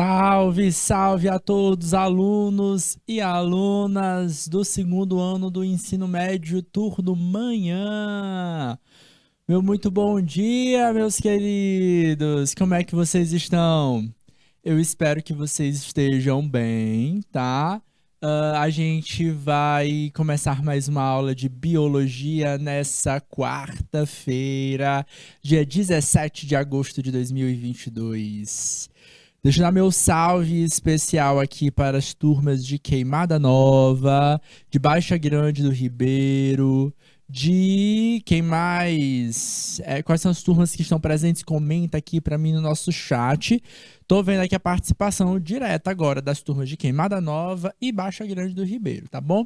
Salve, salve a todos, alunos e alunas do segundo ano do ensino médio turno manhã. Meu muito bom dia, meus queridos. Como é que vocês estão? Eu espero que vocês estejam bem, tá? A gente vai começar mais uma aula de biologia nessa quarta-feira, dia 17 de agosto de 2022. Deixa eu dar meu salve especial aqui para as turmas de Queimada Nova, de Baixa Grande do Ribeiro, de quem mais? Quais são as turmas que estão presentes? Comenta aqui para mim no nosso chat. Tô vendo aqui a participação direta agora das turmas de Queimada Nova e Baixa Grande do Ribeiro, tá bom?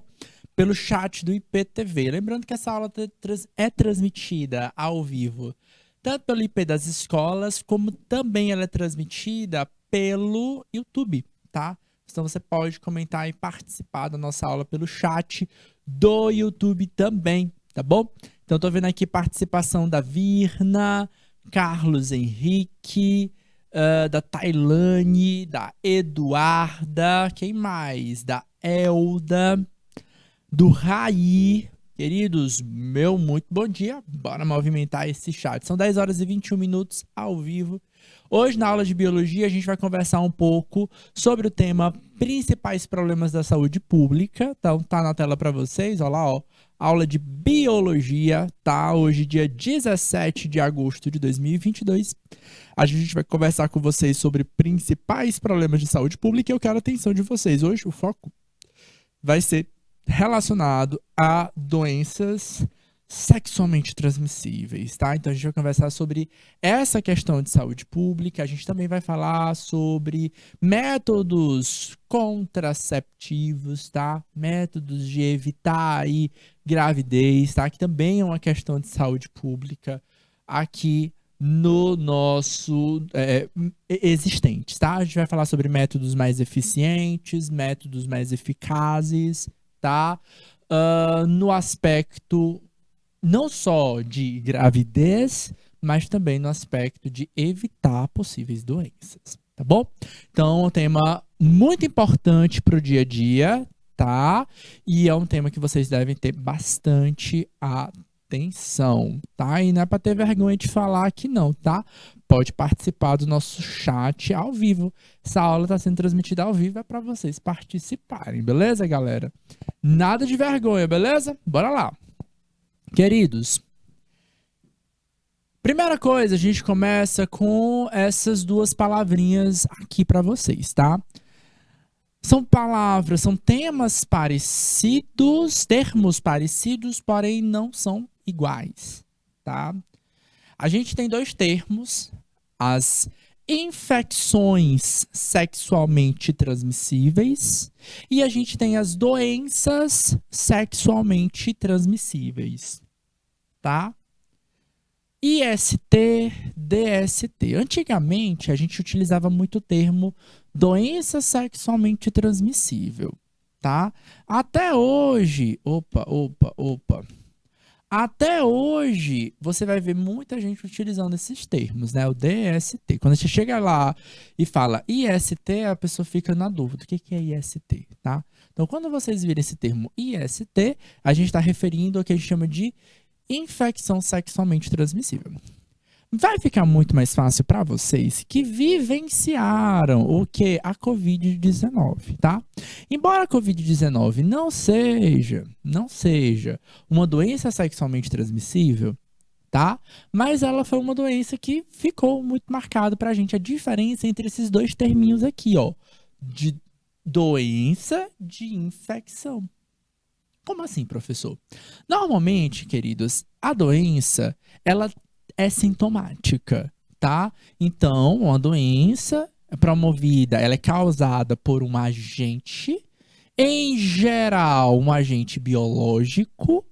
Pelo chat do IPTV. Lembrando que essa aula é transmitida ao vivo, tanto pelo IP das escolas, como também ela é transmitida pelo YouTube, tá? Então você pode comentar e participar da nossa aula pelo chat do YouTube também, tá bom? Então tô vendo aqui participação da Virna, Carlos Henrique, da Tailane, da Eduarda, quem mais? Da Elda, do Raí. Queridos, meu muito bom dia. Bora movimentar esse chat. São 10 horas e 21 minutos ao vivo. Hoje, na aula de biologia, a gente vai conversar um pouco sobre o tema principais problemas da saúde pública. Então, tá na tela para vocês, olha lá, ó. Aula de biologia, tá? Hoje, dia 17 de agosto de 2022. A gente vai conversar com vocês sobre principais problemas de saúde pública e eu quero a atenção de vocês. Hoje, o foco vai ser relacionado a doenças sexualmente transmissíveis, tá? Então a gente vai conversar sobre essa questão de saúde pública, a gente também vai falar sobre métodos contraceptivos, tá? Métodos de evitar aí gravidez, tá? Que também é uma questão de saúde pública aqui no nosso existentes, tá? A gente vai falar sobre métodos mais eficientes, métodos mais eficazes, tá? No aspecto não só de gravidez, mas também no aspecto de evitar possíveis doenças, tá bom? Então, é um tema muito importante para o dia a dia, tá? E é um tema que vocês devem ter bastante atenção, tá? E não é para ter vergonha de falar aqui não, tá? Pode participar do nosso chat ao vivo. Essa aula está sendo transmitida ao vivo, é para vocês participarem, beleza, galera? Nada de vergonha, beleza? Bora lá. Queridos, primeira coisa, a gente começa com essas duas palavrinhas aqui para vocês, tá? São palavras, são termos parecidos, porém não são iguais, tá? A gente tem dois termos, as infecções sexualmente transmissíveis e a gente tem as doenças sexualmente transmissíveis, tá? IST, DST. Antigamente, a gente utilizava muito o termo doença sexualmente transmissível, tá? Até hoje, até hoje, você vai ver muita gente utilizando esses termos, né? O DST. Quando a gente chega lá e fala IST, a pessoa fica na dúvida. O que é IST, tá? Então, quando vocês virem esse termo IST, a gente está referindo ao que a gente chama de infecção sexualmente transmissível. Vai ficar muito mais fácil para vocês que vivenciaram o que? A Covid-19, tá? Embora a Covid-19 não seja uma doença sexualmente transmissível, tá? Mas ela foi uma doença que ficou muito marcada pra gente. A diferença entre esses dois terminhos aqui, ó, de doença de infecção. Como assim, professor? Normalmente, queridos, a doença, ela é sintomática, tá? Então, uma doença é promovida, ela é causada por um agente, em geral, um agente biológico,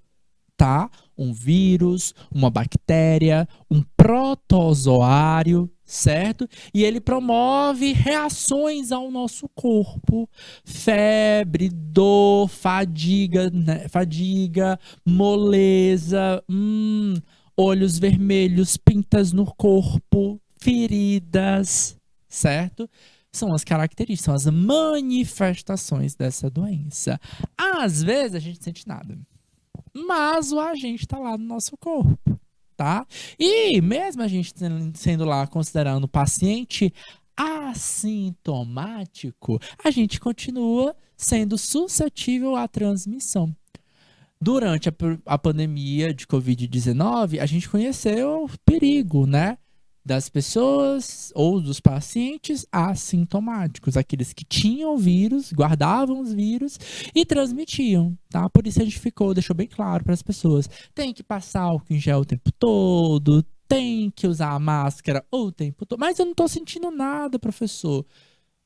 tá? Um vírus, uma bactéria, um protozoário, certo? E ele promove reações ao nosso corpo, febre, dor, fadiga, né? Fadiga, moleza, olhos vermelhos, pintas no corpo, feridas, certo? São as características, são as manifestações dessa doença. Às vezes a gente não sente nada, mas o agente está lá no nosso corpo, tá? E mesmo a gente sendo lá considerando o paciente assintomático, a gente continua sendo suscetível à transmissão. Durante a pandemia de Covid-19, a gente conheceu o perigo, né? Das pessoas ou dos pacientes assintomáticos, aqueles que tinham o vírus, guardavam os vírus e transmitiam, tá? Por isso a gente deixou bem claro para as pessoas, tem que passar álcool em gel o tempo todo, tem que usar a máscara o tempo todo. Mas eu não estou sentindo nada, professor.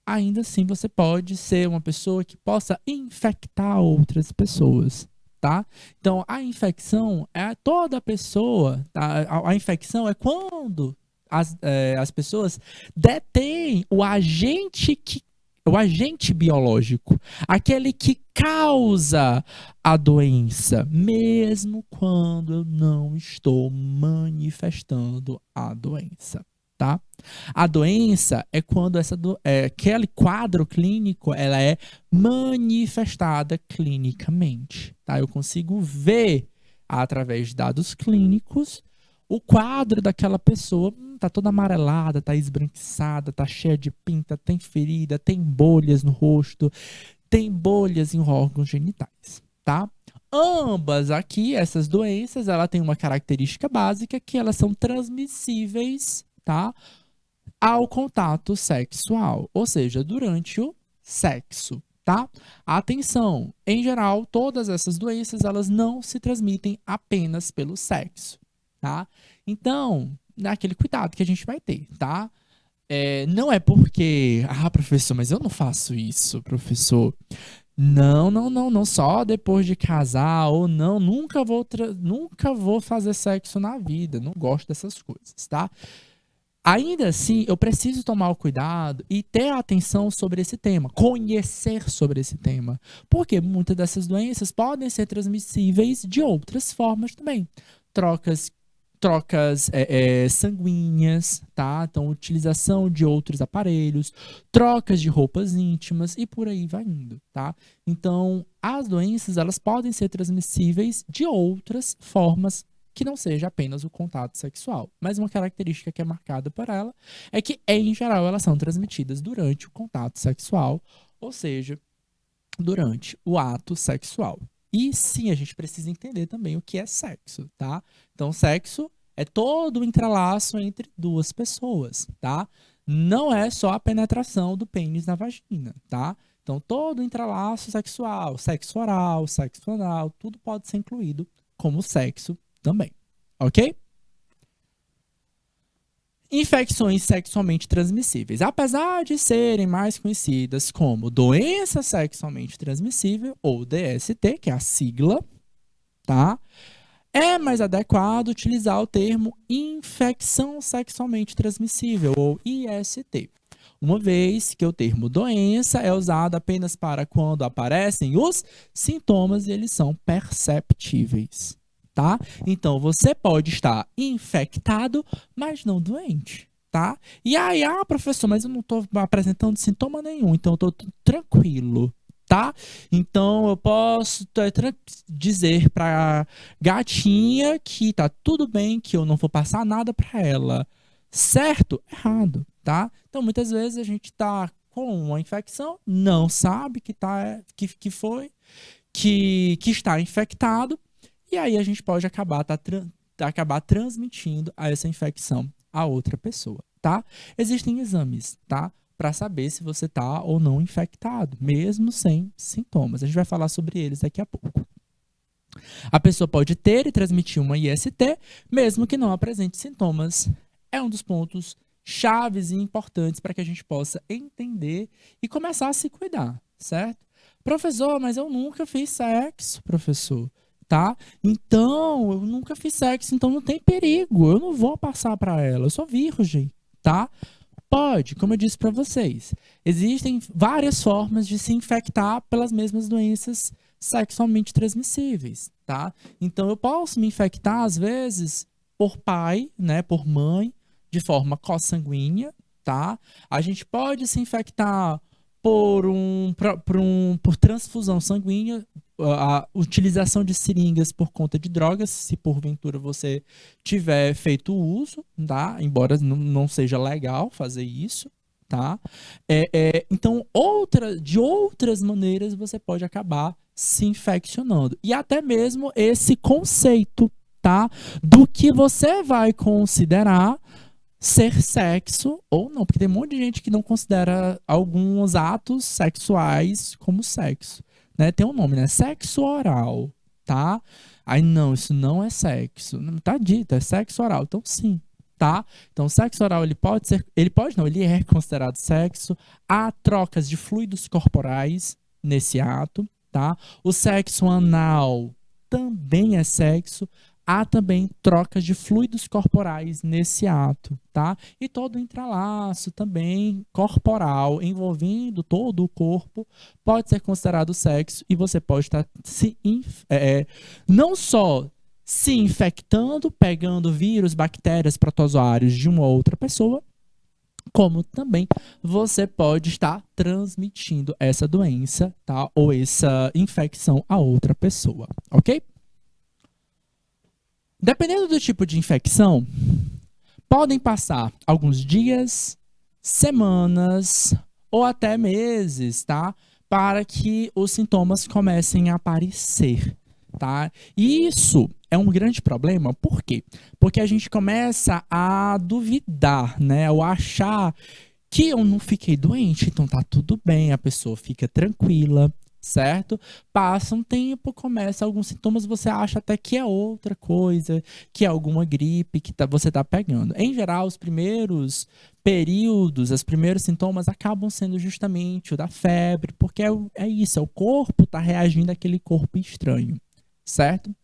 Ainda assim, você pode ser uma pessoa que possa infectar outras pessoas, tá? Então, a infecção é toda pessoa, tá? A infecção é quando as pessoas detêm o agente biológico, aquele que causa a doença, mesmo quando eu não estou manifestando a doença, tá? A doença é quando aquele quadro clínico ela é manifestada clinicamente, tá? Eu consigo ver através de dados clínicos o quadro daquela pessoa tá toda amarelada, tá esbranquiçada, tá cheia de pinta, tem ferida, tem bolhas no rosto, tem bolhas em órgãos genitais, tá? Ambas aqui, essas doenças, ela tem uma característica básica que elas são transmissíveis, tá? Ao contato sexual, ou seja, durante o sexo, tá? Atenção, em geral, todas essas doenças, elas não se transmitem apenas pelo sexo, tá? Então, naquele cuidado que a gente vai ter, tá? Não é porque, professor, mas eu não faço isso, professor. Não, só depois de casar, ou não, nunca vou fazer sexo na vida, não gosto dessas coisas, tá? Ainda assim, eu preciso tomar o cuidado e ter atenção sobre esse tema, conhecer sobre esse tema, porque muitas dessas doenças podem ser transmissíveis de outras formas também. Trocas sanguíneas, tá? Então, utilização de outros aparelhos, trocas de roupas íntimas e por aí vai indo, tá? Então, as doenças, elas podem ser transmissíveis de outras formas que não seja apenas o contato sexual. Mas uma característica que é marcada por ela é que, em geral, elas são transmitidas durante o contato sexual, ou seja, durante o ato sexual. E sim, a gente precisa entender também o que é sexo, tá? Então, sexo é todo o entrelaço entre duas pessoas, tá? Não é só a penetração do pênis na vagina, tá? Então, todo o entrelaço sexual, sexo oral, sexo anal, tudo pode ser incluído como sexo também, ok? Infecções sexualmente transmissíveis, apesar de serem mais conhecidas como doença sexualmente transmissível, ou DST, que é a sigla, tá? É mais adequado utilizar o termo infecção sexualmente transmissível, ou IST, uma vez que o termo doença é usado apenas para quando aparecem os sintomas e eles são perceptíveis. Tá? Então, você pode estar infectado, mas não doente, tá? E aí, professor, mas eu não estou apresentando sintoma nenhum, então eu estou tranquilo, tá? Então, eu posso dizer para gatinha que tá tudo bem, que eu não vou passar nada para ela. Certo? Errado, tá? Então, muitas vezes a gente tá com uma infecção, não sabe que está infectado, e aí a gente pode acabar transmitindo essa infecção a outra pessoa, tá? Existem exames, tá? Para saber se você tá ou não infectado, mesmo sem sintomas. A gente vai falar sobre eles daqui a pouco. A pessoa pode ter e transmitir uma IST, mesmo que não apresente sintomas. É um dos pontos chaves e importantes para que a gente possa entender e começar a se cuidar, certo? Professor, mas eu nunca fiz sexo, professor. Tá? Então, eu nunca fiz sexo, então não tem perigo. Eu não vou passar para ela. Eu sou virgem, tá? Pode, como eu disse para vocês. Existem várias formas de se infectar pelas mesmas doenças sexualmente transmissíveis, tá? Então, eu posso me infectar às vezes por pai, né, por mãe, de forma consanguínea, tá? A gente pode se infectar por transfusão sanguínea, a utilização de seringas por conta de drogas, se porventura você tiver feito uso, tá? Embora não seja legal fazer isso, tá? Então, de outras maneiras, você pode acabar se infeccionando. E até mesmo esse conceito, tá? Do que você vai considerar ser sexo ou não, porque tem um monte de gente que não considera alguns atos sexuais como sexo, né? Tem um nome, né? Sexo oral, tá? Aí não, isso não é sexo. Não tá dito, é sexo oral. Então sim, tá? Então sexo oral ele é considerado sexo. Há trocas de fluidos corporais nesse ato, tá? O sexo anal também é sexo. Há também trocas de fluidos corporais nesse ato, tá? E todo o entrelaço também corporal, envolvendo todo o corpo, pode ser considerado sexo e você pode estar não só se infectando, pegando vírus, bactérias, protozoários de uma outra pessoa, como também você pode estar transmitindo essa doença, tá? Ou essa infecção a outra pessoa, ok? Dependendo do tipo de infecção, podem passar alguns dias, semanas ou até meses, tá? Para que os sintomas comecem a aparecer, tá? E isso é um grande problema, por quê? Porque a gente começa a duvidar, né? Ou achar que eu não fiquei doente, então tá tudo bem, a pessoa fica tranquila, certo? Passa um tempo, começa alguns sintomas, você acha até que é outra coisa, que é alguma gripe que você tá pegando. Em geral, os primeiros períodos, os primeiros sintomas acabam sendo justamente o da febre, porque é isso, é o corpo tá reagindo àquele corpo estranho, certo?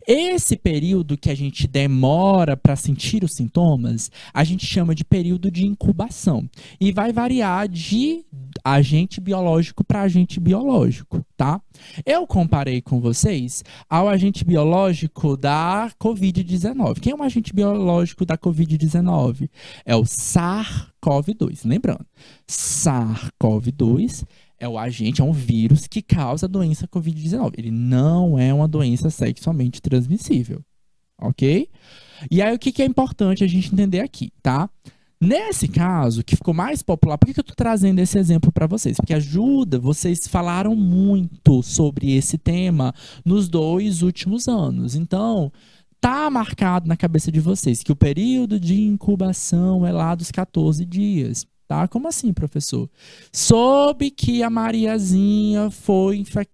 Esse período que a gente demora para sentir os sintomas, a gente chama de período de incubação. E vai variar de agente biológico para agente biológico, tá? Eu comparei com vocês ao agente biológico da Covid-19. Quem é um agente biológico da Covid-19? É o SARS-CoV-2. Lembrando, SARS-CoV-2 é o agente, é um vírus que causa a doença Covid-19. Ele não é uma doença sexualmente transmissível, ok? E aí, o que é importante a gente entender aqui, tá? Nesse caso, que ficou mais popular, por que eu tô trazendo esse exemplo para vocês? Porque ajuda, vocês falaram muito sobre esse tema nos 2 últimos anos. Então, tá marcado na cabeça de vocês que o período de incubação é lá dos 14 dias. Tá? Como assim, professor? Soube que a Mariazinha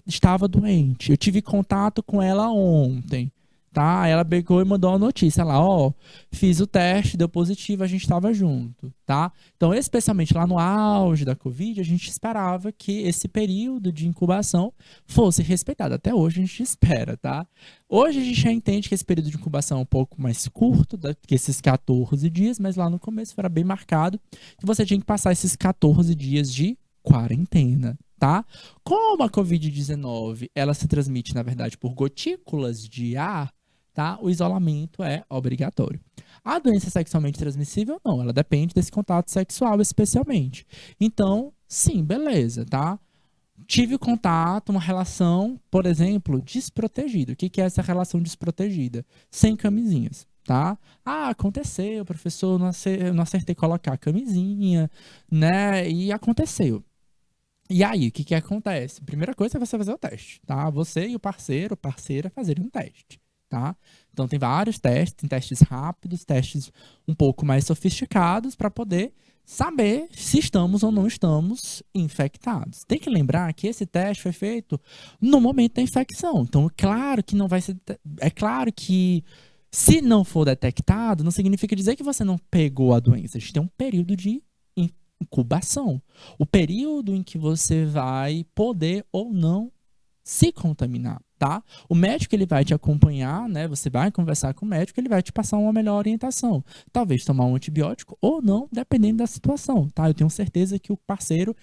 estava doente. Eu tive contato com ela ontem. Tá? Ela pegou e mandou uma notícia lá, ó, fiz o teste, deu positivo, a gente estava junto, tá? Então, especialmente lá no auge da Covid, a gente esperava que esse período de incubação fosse respeitado. Até hoje a gente espera, tá? Hoje a gente já entende que esse período de incubação é um pouco mais curto que esses 14 dias, mas lá no começo era bem marcado que você tinha que passar esses 14 dias de quarentena, tá? Como a Covid-19, ela se transmite, na verdade, por gotículas de ar, tá? O isolamento é obrigatório. A doença sexualmente transmissível, não. Ela depende desse contato sexual, especialmente. Então, sim, beleza, tá? Tive contato, uma relação, por exemplo, desprotegida. O que é essa relação desprotegida? Sem camisinhas, tá? Ah, aconteceu, professor, não acertei colocar a camisinha, né? E aconteceu. E aí, o que acontece? Primeira coisa é você fazer o teste, tá? Você e o parceiro, parceira, fazerem um teste, tá? Então, tem vários testes, tem testes rápidos, testes um pouco mais sofisticados para poder saber se estamos ou não estamos infectados. Tem que lembrar que esse teste foi feito no momento da infecção. Então, claro que não vai ser... É claro que se não for detectado, não significa dizer que você não pegou a doença. A gente tem um período de incubação. O período em que você vai poder ou não se contaminar, tá? O médico, ele vai te acompanhar, né? Você vai conversar com o médico, ele vai te passar uma melhor orientação. Talvez tomar um antibiótico ou não, dependendo da situação, tá? Eu tenho certeza que o parceiro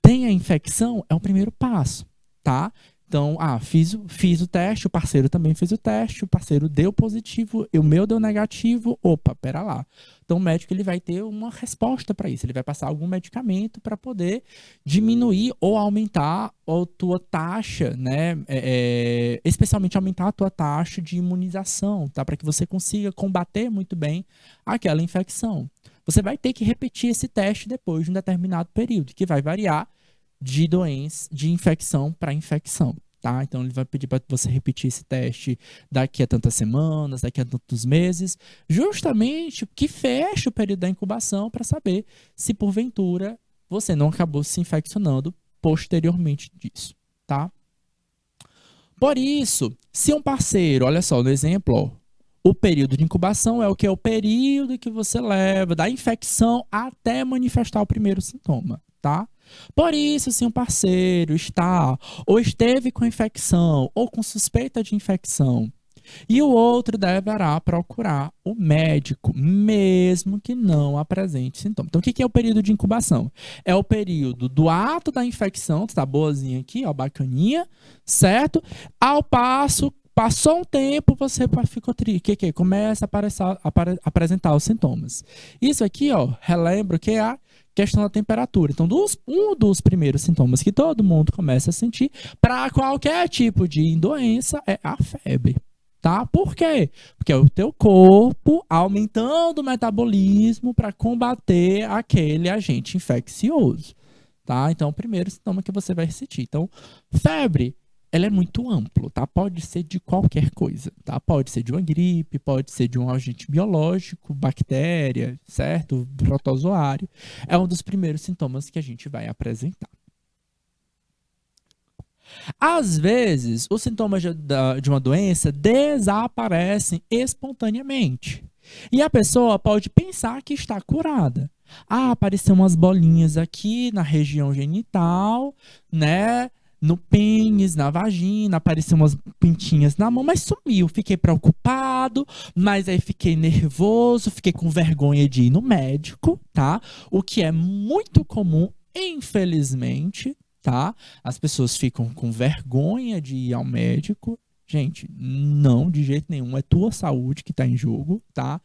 tem a infecção, é o primeiro passo, tá? Então, fiz o teste, o parceiro também fez o teste, o parceiro deu positivo, o meu deu negativo. Opa, pera lá. Então, o médico ele vai ter uma resposta para isso. Ele vai passar algum medicamento para poder diminuir ou aumentar a tua taxa, né? Especialmente aumentar a tua taxa de imunização, tá? Para que você consiga combater muito bem aquela infecção. Você vai ter que repetir esse teste depois de um determinado período, que vai variar de doença, de infecção para infecção, tá? Então ele vai pedir para você repetir esse teste daqui a tantas semanas, daqui a tantos meses, justamente que feche o período da incubação para saber se porventura você não acabou se infeccionando posteriormente disso, tá? Por isso, se um parceiro, olha só, no exemplo, ó, o período de incubação é o que? É o período que você leva da infecção até manifestar o primeiro sintoma, tá? Por isso, se um parceiro está ou esteve com infecção ou com suspeita de infecção e o outro deverá procurar o médico, mesmo que não apresente sintoma. Então, o que é o período de incubação? É o período do ato da infecção, tá boazinha aqui, ó, bacaninha, certo? Ao passo, passou um tempo, você ficou triste, começa a apresentar os sintomas. Isso aqui, ó, relembro que é a questão da temperatura. Então, um dos primeiros sintomas que todo mundo começa a sentir para qualquer tipo de doença é a febre. Tá? Por quê? Porque é o teu corpo aumentando o metabolismo para combater aquele agente infeccioso. Tá? Então, o primeiro sintoma que você vai sentir. Então, febre, ela é muito amplo, tá? Pode ser de qualquer coisa, tá? Pode ser de uma gripe, pode ser de um agente biológico, bactéria, certo? Protozoário. É um dos primeiros sintomas que a gente vai apresentar. Às vezes, os sintomas de uma doença desaparecem espontaneamente. E a pessoa pode pensar que está curada. Apareceu umas bolinhas aqui na região genital, né? No pênis, na vagina, apareceu umas pintinhas na mão, mas sumiu. Fiquei preocupado, mas aí fiquei nervoso, fiquei com vergonha de ir no médico, tá? O que é muito comum, infelizmente, tá? As pessoas ficam com vergonha de ir ao médico. Gente, não, de jeito nenhum. É tua saúde que está em jogo, tá?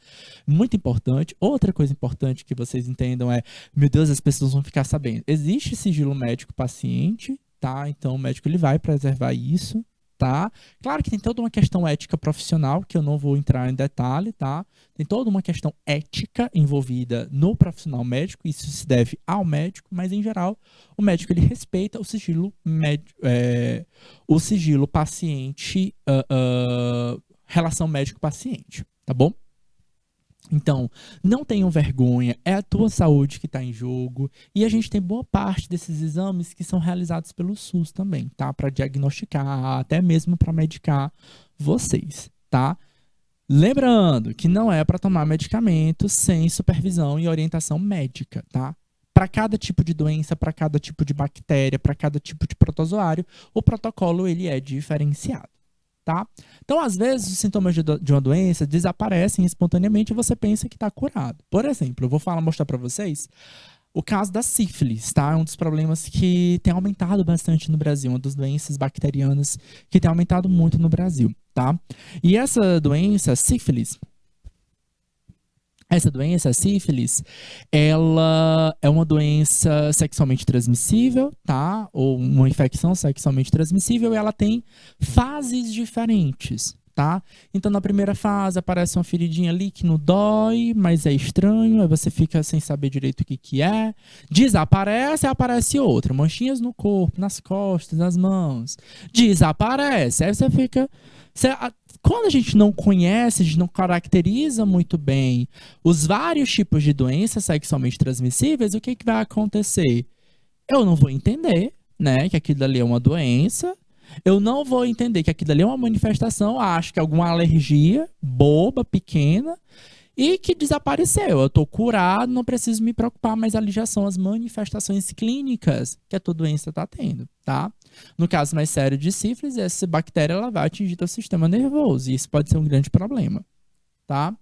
Muito importante. Outra coisa importante que vocês entendam é, meu Deus, as pessoas vão ficar sabendo. Existe sigilo médico-paciente, tá? Então, o médico ele vai preservar isso, tá? Claro que tem toda uma questão ética profissional, que eu não vou entrar em detalhe, tá? Tem toda uma questão ética envolvida no profissional médico, isso se deve ao médico, mas em geral, o médico ele respeita o sigilo paciente, relação médico-paciente, tá bom? Então, não tenham vergonha, é a tua saúde que está em jogo. E a gente tem boa parte desses exames que são realizados pelo SUS também, tá? Para diagnosticar, até mesmo para medicar vocês, tá? Lembrando que não é para tomar medicamento sem supervisão e orientação médica, tá? Para cada tipo de doença, para cada tipo de bactéria, para cada tipo de protozoário, o protocolo ele é diferenciado. Tá? Então, às vezes, os sintomas de uma doença desaparecem espontaneamente e você pensa que está curado. Por exemplo, eu vou mostrar para vocês o caso da sífilis, tá? É um dos problemas que tem aumentado bastante no Brasil, uma das doenças bacterianas que tem aumentado muito no Brasil, tá? E essa doença, sífilis, a sífilis, ela é uma doença sexualmente transmissível, tá? Ou uma infecção sexualmente transmissível, e ela tem fases diferentes, tá? Então, na primeira fase, aparece uma feridinha ali que não dói, mas é estranho, aí você fica sem saber direito o que é. Desaparece, aparece outra. Manchinhas no corpo, nas costas, nas mãos. Desaparece, aí você fica... Quando a gente não conhece, a gente não caracteriza muito bem os vários tipos de doenças sexualmente transmissíveis, o que vai acontecer? Eu não vou entender, né, que aquilo ali é uma doença, eu não vou entender que aquilo ali é uma manifestação, acho que é alguma alergia boba, pequena, e que desapareceu. Eu estou curado, não preciso me preocupar, mas ali já são as manifestações clínicas que a tua doença está tendo, tá? No caso mais sério de sífilis, essa bactéria ela vai atingir teu sistema nervoso, e isso pode ser um grande problema, tá?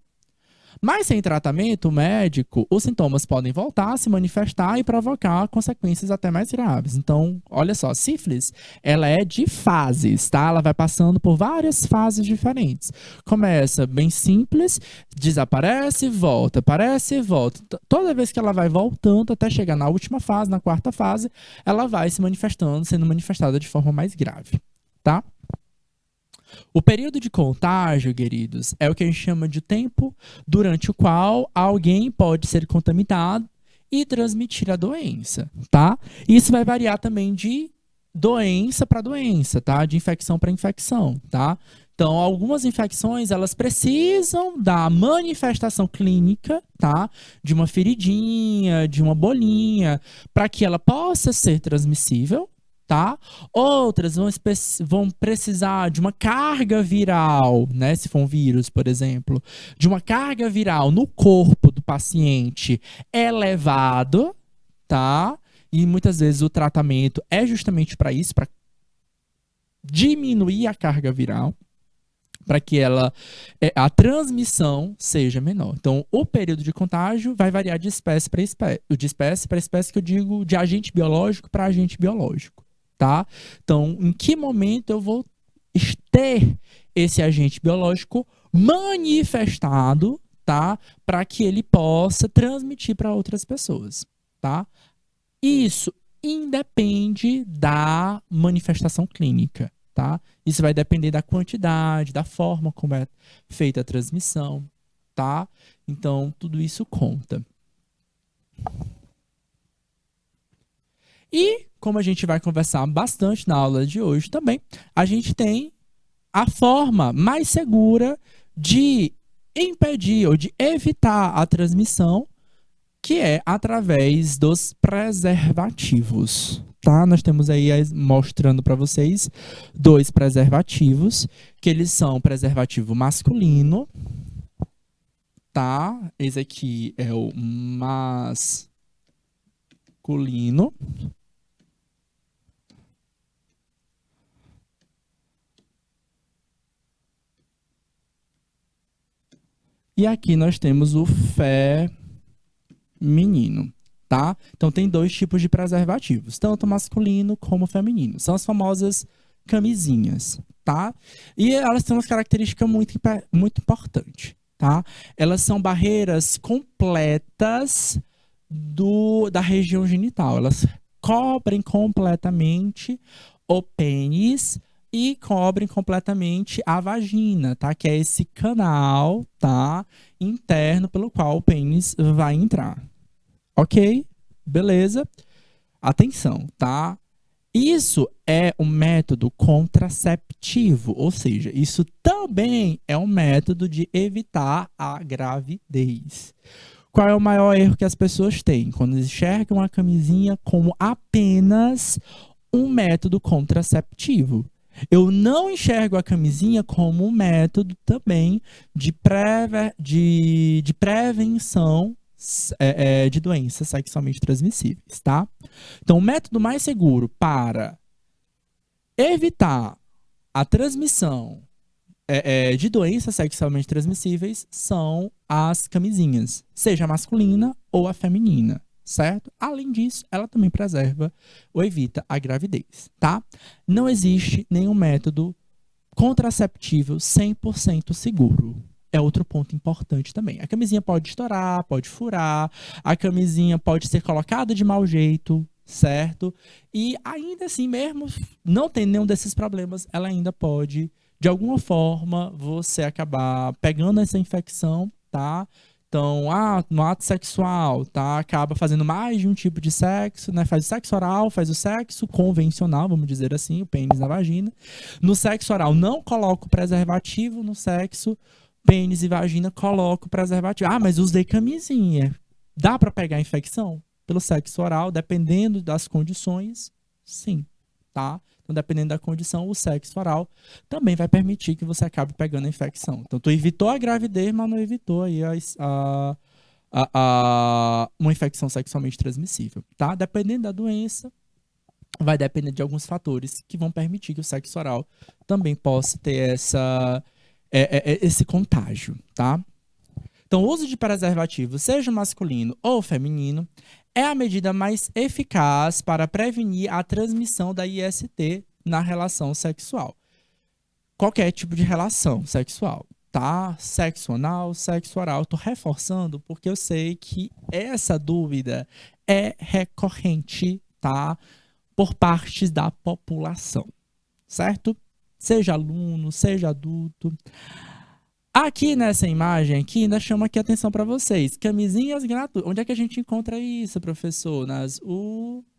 Mas sem tratamento médico, os sintomas podem voltar, se manifestar e provocar consequências até mais graves. Então, olha só, sífilis, ela é de fases, tá? Ela vai passando por várias fases diferentes. Começa bem simples, desaparece, volta, aparece e volta. Toda vez que ela vai voltando até chegar na última fase, na quarta fase, ela vai se manifestando, sendo manifestada de forma mais grave, tá? O período de contágio, queridos, é o que a gente chama de tempo durante o qual alguém pode ser contaminado e transmitir a doença, tá? Isso vai variar também de doença para doença, tá? De infecção para infecção, tá? Então, algumas infecções, elas precisam da manifestação clínica, tá? De uma feridinha, de uma bolinha, para que ela possa ser transmissível, tá? Outras vão precisar de uma carga viral, né? Se for um vírus, por exemplo, de uma carga viral no corpo do paciente elevado, tá? E muitas vezes o tratamento é justamente para isso, para diminuir a carga viral, para que a transmissão seja menor. Então, o período de contágio vai variar de espécie para espécie. De espécie para espécie, que eu digo de agente biológico para agente biológico, tá? Então, em que momento eu vou ter esse agente biológico manifestado, tá? Para que ele possa transmitir para outras pessoas, tá? Isso independe da manifestação clínica, tá? Isso vai depender da quantidade, da forma como é feita a transmissão, tá? Então, tudo isso conta. E, como a gente vai conversar bastante na aula de hoje também, a gente tem a forma mais segura de impedir ou de evitar a transmissão, que é através dos preservativos, tá? Nós temos aí mostrando para vocês 2 preservativos, que eles são preservativo masculino, tá? Esse aqui é o masculino. E aqui nós temos o feminino, tá? Então tem 2 tipos de preservativos, tanto masculino como feminino. São as famosas camisinhas, tá? E elas têm uma característica muito importante, tá? Elas são barreiras completas da região genital. Elas cobrem completamente o pênis e cobrem completamente a vagina, tá? Que é esse canal, tá? Interno pelo qual o pênis vai entrar. Ok? Beleza? Atenção, tá? Isso é um método contraceptivo, ou seja, isso também é um método de evitar a gravidez. Qual é o maior erro que as pessoas têm? Quando enxergam a camisinha como apenas um método contraceptivo. Eu não enxergo a camisinha como um método também de prevenção de doenças sexualmente transmissíveis, tá? Então, o método mais seguro para evitar a transmissão de doenças sexualmente transmissíveis são as camisinhas, seja a masculina ou a feminina, certo? Além disso, ela também preserva ou evita a gravidez, tá? Não existe nenhum método contraceptivo 100% seguro. É outro ponto importante também. A camisinha pode estourar, pode furar, a camisinha pode ser colocada de mau jeito, certo? E ainda assim, mesmo não tendo nenhum desses problemas, ela ainda pode, de alguma forma, você acabar pegando essa infecção, tá? Então, no ato sexual, tá? Acaba fazendo mais de um tipo de sexo, né? Faz o sexo oral, faz o sexo convencional, vamos dizer assim, o pênis na vagina. No sexo oral, não coloca o preservativo, no sexo pênis e vagina, coloca o preservativo. Ah, mas usei camisinha. Dá para pegar infecção? Pelo sexo oral, dependendo das condições, sim, tá? Então, dependendo da condição, o sexo oral também vai permitir que você acabe pegando a infecção. Então, tu evitou a gravidez, mas não evitou aí uma infecção sexualmente transmissível, tá? Dependendo da doença, vai depender de alguns fatores que vão permitir que o sexo oral também possa ter esse contágio, tá? Então, o uso de preservativo, seja masculino ou feminino, é a medida mais eficaz para prevenir a transmissão da IST na relação sexual. Qualquer tipo de relação sexual, tá? Sexo anal, sexo oral. Estou reforçando porque eu sei que essa dúvida é recorrente, tá? Por partes da população, certo? Seja aluno, seja adulto. Aqui nessa imagem aqui, ainda chama aqui a atenção para vocês. Camisinhas gratuitas. Onde é que a gente encontra isso, professor? Nas UBS,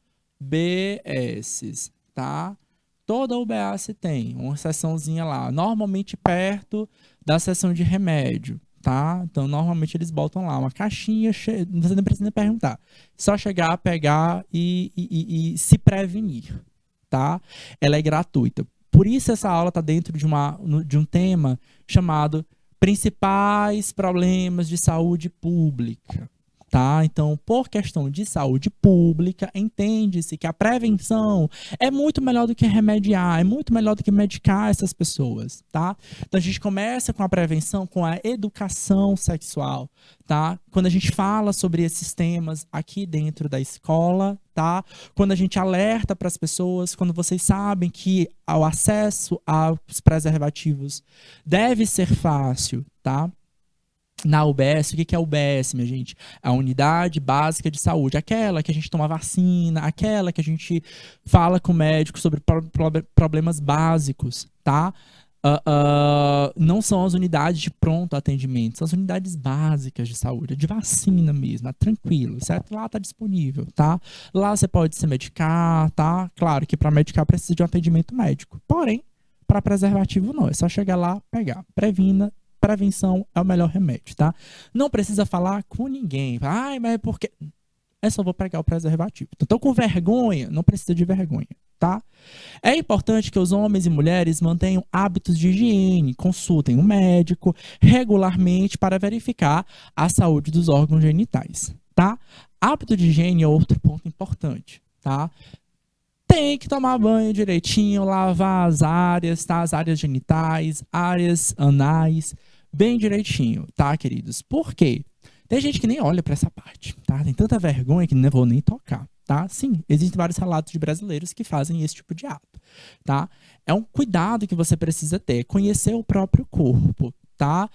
tá? Toda UBS tem uma seçãozinha lá, normalmente perto da seção de remédio, tá? Então, normalmente eles botam lá uma caixinha, você não precisa nem perguntar. Só chegar, pegar e se prevenir, tá? Ela é gratuita. Por isso essa aula está dentro de um tema chamado Principais Problemas de Saúde Pública. Tá? Então, por questão de saúde pública, entende-se que a prevenção é muito melhor do que remediar, é muito melhor do que medicar essas pessoas, tá? Então, a gente começa com a prevenção, com a educação sexual, tá? Quando a gente fala sobre esses temas aqui dentro da escola, tá? Quando a gente alerta para as pessoas, quando vocês sabem que o acesso aos preservativos deve ser fácil, tá? Na UBS, o que é a UBS, minha gente? A Unidade Básica de Saúde, aquela que a gente toma vacina, aquela que a gente fala com o médico sobre problemas básicos, tá? Não são as unidades de pronto atendimento, são as unidades básicas de saúde, de vacina mesmo, tranquilo, certo? Lá tá disponível, tá? Lá você pode se medicar, tá? Claro que para medicar precisa de um atendimento médico, porém, para preservativo não, é só chegar lá, pegar, prevenção é o melhor remédio, tá? Não precisa falar com ninguém. Ai, mas é porque... É só vou pegar o preservativo. Então, com vergonha, não precisa de vergonha, tá? É importante que os homens e mulheres mantenham hábitos de higiene, consultem um médico regularmente para verificar a saúde dos órgãos genitais, tá? Hábito de higiene é outro ponto importante, tá? Tem que tomar banho direitinho, lavar as áreas, tá? As áreas genitais, áreas anais, bem direitinho, tá, queridos? Por quê? Tem gente que nem olha para essa parte, tá? Tem tanta vergonha que não vou nem tocar, tá? Sim, existem vários relatos de brasileiros que fazem esse tipo de ato, tá? É um cuidado que você precisa ter, conhecer o próprio corpo, tá?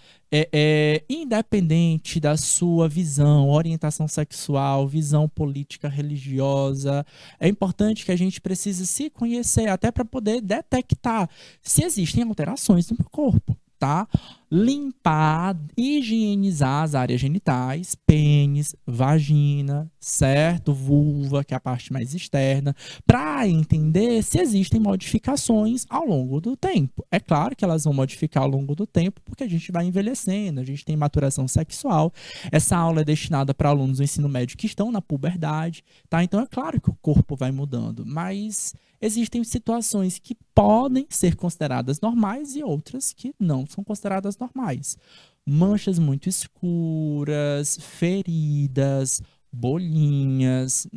Independente da sua visão, orientação sexual, visão política, religiosa, é importante que a gente precise se conhecer até para poder detectar se existem alterações no corpo, tá? Limpar, higienizar as áreas genitais, pênis, vagina, certo? Vulva, que é a parte mais externa, para entender se existem modificações ao longo do tempo. É claro que elas vão modificar ao longo do tempo, porque a gente vai envelhecendo, a gente tem maturação sexual. Essa aula é destinada para alunos do ensino médio que estão na puberdade, tá? Então é claro que o corpo vai mudando, mas existem situações que podem ser consideradas normais e outras que não são consideradas normais. Manchas muito escuras, feridas, bolinhas,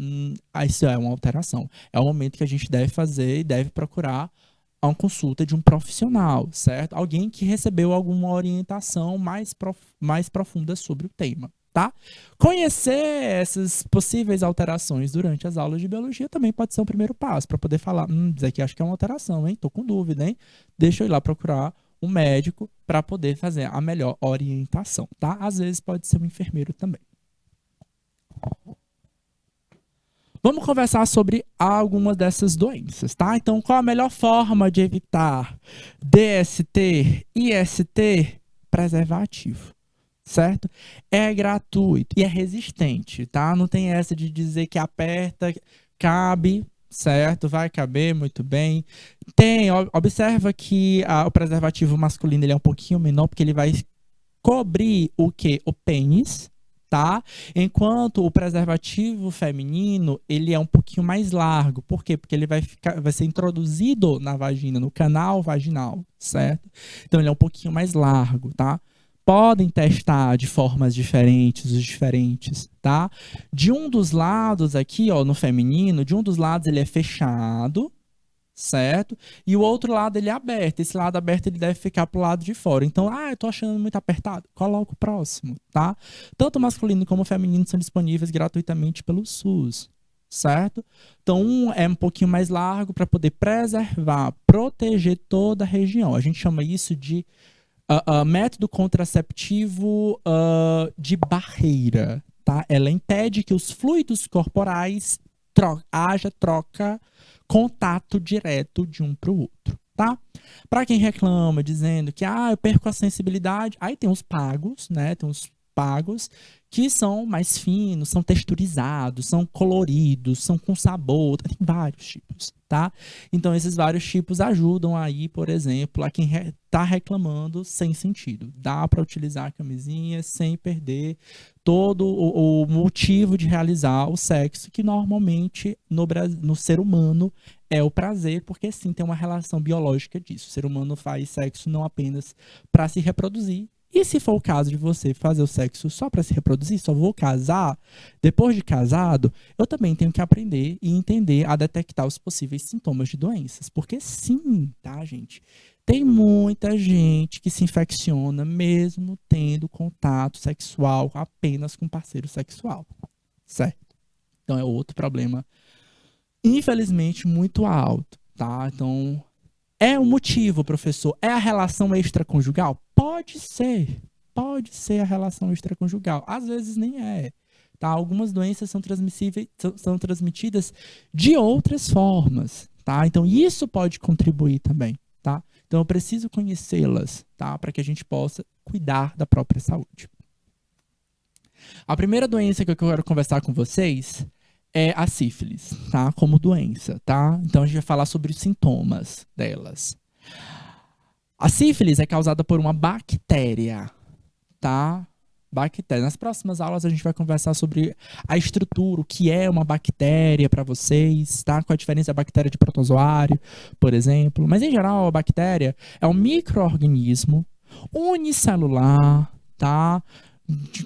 isso é uma alteração. É o momento que a gente deve fazer e deve procurar uma consulta de um profissional, certo? Alguém que recebeu alguma orientação mais profunda sobre o tema. Tá? Conhecer essas possíveis alterações durante as aulas de biologia também pode ser um primeiro passo para poder falar, isso aqui acho que é uma alteração, hein? Tô com dúvida, hein? Deixa eu ir lá procurar um médico para poder fazer a melhor orientação, tá? Às vezes pode ser um enfermeiro também. Vamos conversar sobre algumas dessas doenças, tá? Então, qual a melhor forma de evitar DST, IST? Preservativo. Certo? É gratuito e é resistente, tá? Não tem essa de dizer que aperta, cabe, certo? Vai caber muito bem. Observa que o preservativo masculino ele é um pouquinho menor, porque ele vai cobrir o quê? O pênis, tá? Enquanto o preservativo feminino, ele é um pouquinho mais largo. Por quê? Porque ele vai ser introduzido na vagina, no canal vaginal, certo? Então ele é um pouquinho mais largo, tá? Podem testar de formas diferentes, os diferentes, tá? De um dos lados aqui, ó, no feminino, de um dos lados ele é fechado, certo? E o outro lado ele é aberto. Esse lado aberto ele deve ficar pro lado de fora. Então, eu tô achando muito apertado. Coloca o próximo, tá? Tanto o masculino como o feminino são disponíveis gratuitamente pelo SUS, certo? Então, um é um pouquinho mais largo para poder preservar, proteger toda a região. A gente chama isso de método contraceptivo de barreira, tá? Ela impede que os fluidos corporais haja troca, contato direto de um para o outro, tá? Para quem reclama dizendo que eu perco a sensibilidade, aí tem os pagos, né? Tem os pagos que são mais finos, são texturizados, são coloridos, são com sabor, tem vários tipos, tá? Então esses vários tipos ajudam aí, por exemplo, a quem tá reclamando sem sentido. Dá para utilizar a camisinha sem perder todo o motivo de realizar o sexo, que normalmente no ser humano é o prazer, porque sim, tem uma relação biológica disso. O ser humano faz sexo não apenas para se reproduzir. E se for o caso de você fazer o sexo só para se reproduzir, só vou casar, depois de casado, eu também tenho que aprender e entender a detectar os possíveis sintomas de doenças. Porque sim, tá, gente? Tem muita gente que se infecciona mesmo tendo contato sexual apenas com parceiro sexual, certo? Então é outro problema, infelizmente, muito alto, tá? Então, é um motivo, professor? É a relação extraconjugal? Pode ser a relação extraconjugal. Às vezes nem é. Tá? Algumas doenças são transmitidas de outras formas. Tá? Então isso pode contribuir também. Tá? Então eu preciso conhecê-las, tá? Para que a gente possa cuidar da própria saúde. A primeira doença que eu quero conversar com vocês é a sífilis, tá? Como doença, tá? Então a gente vai falar sobre os sintomas delas. A sífilis é causada por uma bactéria, tá? Bactéria. Nas próximas aulas a gente vai conversar sobre a estrutura, o que é uma bactéria para vocês, tá? Qual a diferença da bactéria de protozoário, por exemplo. Mas em geral a bactéria é um micro-organismo unicelular, tá?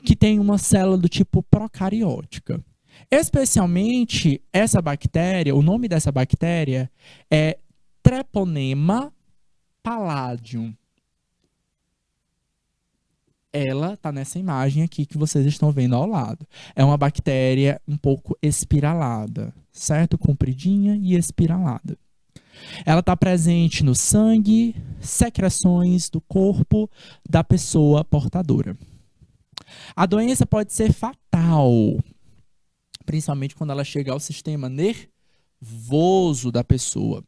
Que tem uma célula do tipo procariótica. Especialmente essa bactéria, o nome dessa bactéria é Treponema palladium. Ela está nessa imagem aqui que vocês estão vendo ao lado. É uma bactéria um pouco espiralada, certo? Compridinha e espiralada. Ela está presente no sangue, secreções do corpo da pessoa portadora. A doença pode ser fatal, principalmente quando ela chega ao sistema nervoso da pessoa,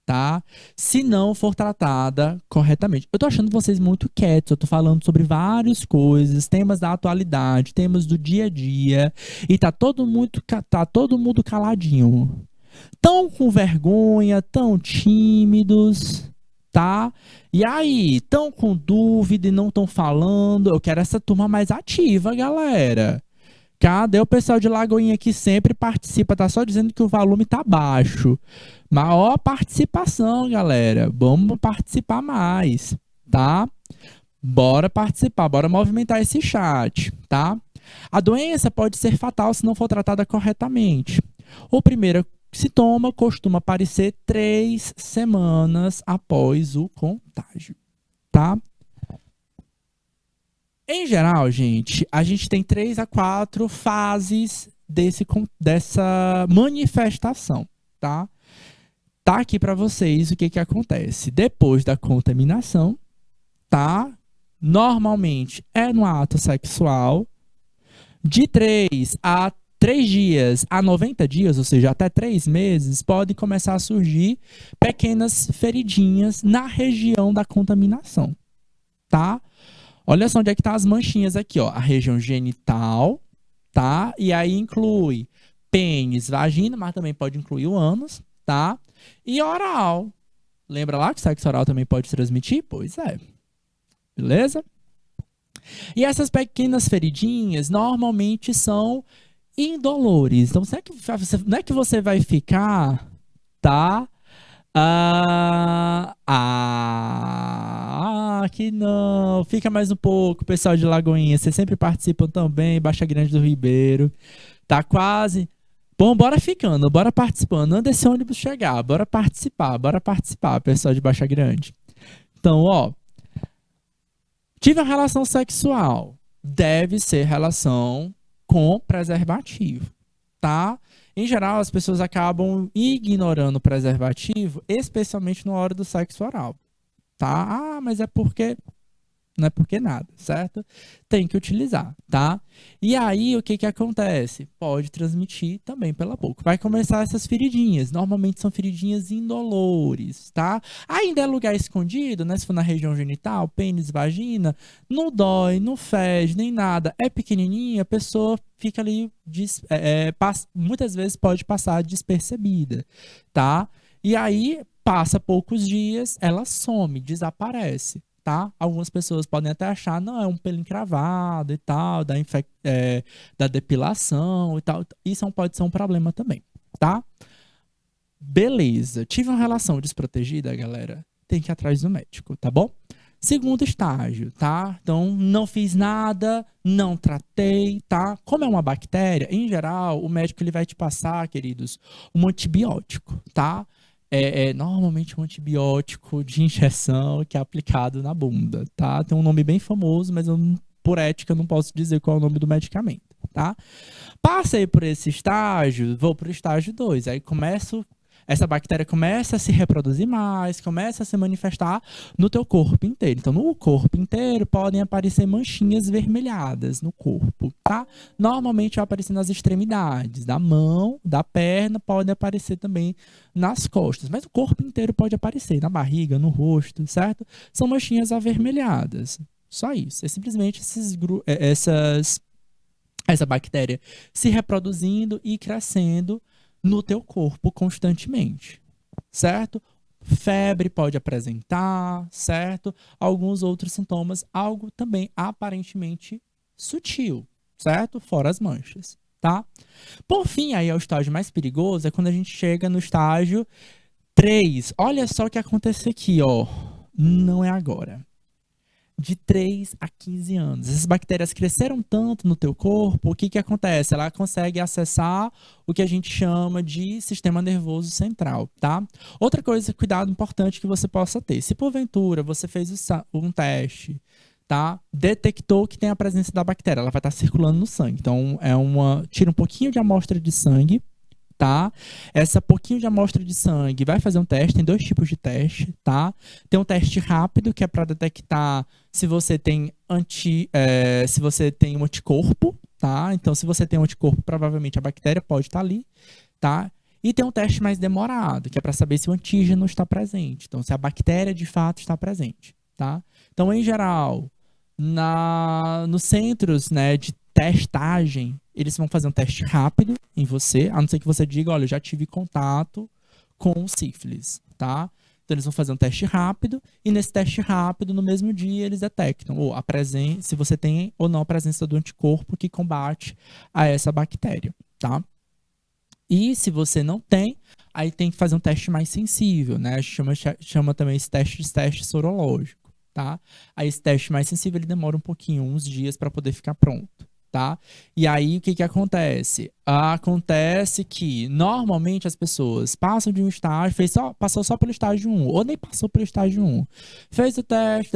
tá? Se não for tratada corretamente. Eu tô achando vocês muito quietos, eu tô falando sobre várias coisas, temas da atualidade, temas do dia a dia, e tá todo mundo caladinho. Tão com vergonha, tão tímidos, tá? E aí, tão com dúvida e não tão falando. Eu quero essa turma mais ativa, galera. Cadê o pessoal de Lagoinha que sempre participa? Tá só dizendo que o volume tá baixo. Maior participação, galera. Vamos participar mais, tá? Bora participar, bora movimentar esse chat, tá? A doença pode ser fatal se não for tratada corretamente. O primeiro sintoma costuma aparecer 3 semanas após o contágio, tá? Em geral, gente, a gente tem 3 a 4 fases dessa manifestação, tá? Tá aqui para vocês o que acontece. Depois da contaminação, tá? Normalmente é no ato sexual. De 3 dias a 90 dias, ou seja, até 3 meses, podem começar a surgir pequenas feridinhas na região da contaminação, tá? Olha só onde é que tá as manchinhas aqui, ó. A região genital, tá? E aí inclui pênis, vagina, mas também pode incluir o ânus, tá? E oral. Lembra lá que o sexo oral também pode transmitir? Pois é. Beleza? E essas pequenas feridinhas normalmente são indolores. Então, não é que você vai ficar, tá? Que não. Fica mais um pouco, pessoal de Lagoinha. Vocês sempre participam também, Baixa Grande do Ribeiro. Tá quase. Bom, bora ficando, bora participando. Antes desse ônibus chegar, bora participar, pessoal de Baixa Grande. Então, ó, tive uma relação sexual. Deve ser relação com preservativo, tá? Em geral, as pessoas acabam ignorando o preservativo, especialmente na hora do sexo oral, tá? Ah, mas é porque não é porque nada, certo? Tem que utilizar, tá? E aí, o que que acontece? Pode transmitir também pela boca. Vai começar essas feridinhas. Normalmente são feridinhas indolores, tá? Ainda é lugar escondido, né? Se for na região genital, pênis, vagina, não dói, não fede, nem nada. É pequenininha, a pessoa fica ali, muitas vezes pode passar despercebida, tá? E aí, passa poucos dias, ela some, desaparece. Tá? Algumas pessoas podem até achar, não, é um pelo encravado e tal, da depilação e tal. Isso pode ser um problema também, tá? Beleza. Tive uma relação desprotegida, galera. Tem que ir atrás do médico, tá bom? Segundo estágio, tá? Então, não fiz nada, não tratei, tá? Como é uma bactéria, em geral, o médico ele vai te passar, queridos, um antibiótico, tá? Normalmente um antibiótico de injeção que é aplicado na bunda, tá? Tem um nome bem famoso, mas por ética, não posso dizer qual é o nome do medicamento, tá? Passei por esse estágio, vou para o estágio 2. Aí essa bactéria começa a se reproduzir mais, começa a se manifestar no teu corpo inteiro. Então, no corpo inteiro podem aparecer manchinhas vermelhadas no corpo, tá? Normalmente vai aparecer nas extremidades, da mão, da perna, podem aparecer também nas costas, mas o corpo inteiro pode aparecer, na barriga, no rosto, certo? São manchinhas avermelhadas. Só isso. É simplesmente essa bactéria se reproduzindo e crescendo no teu corpo constantemente, certo? Febre pode apresentar, certo? Alguns outros sintomas, algo também aparentemente sutil, certo? Fora as manchas, tá? Por fim, aí é o estágio mais perigoso, é quando a gente chega no estágio 3. Olha só o que acontece aqui, ó. Não é agora. De 3 a 15 anos. Essas bactérias cresceram tanto no teu corpo, o que que acontece? Ela consegue acessar o que a gente chama de sistema nervoso central, tá? Outra coisa, cuidado importante que você possa ter. Se porventura você fez um teste, tá? Detectou que tem a presença da bactéria, ela vai estar circulando no sangue. Então, tira um pouquinho de amostra de sangue, tá? Essa pouquinho de amostra de sangue vai fazer um teste, tem 2 tipos de teste, tá? Tem um teste rápido, que é para detectar se você tem se você tem um anticorpo, tá? Então, se você tem um anticorpo, provavelmente a bactéria pode estar ali, tá? E tem um teste mais demorado, que é para saber se o antígeno está presente. Então, se a bactéria de fato está presente, tá? Então, em geral, nos centros, né, de testagem, eles vão fazer um teste rápido em você, a não ser que você diga, olha, eu já tive contato com sífilis, tá? Então, eles vão fazer um teste rápido, e nesse teste rápido, no mesmo dia, eles detectam se você tem ou não a presença do anticorpo que combate a essa bactéria, tá? E se você não tem, aí tem que fazer um teste mais sensível, né? A gente chama também esse teste sorológico, tá? Aí esse teste mais sensível, ele demora um pouquinho, uns dias para poder ficar pronto, tá? E aí o que que acontece? Acontece que normalmente as pessoas passam de um estágio, passou só pelo estágio 1, ou nem passou pelo estágio 1. Fez o teste,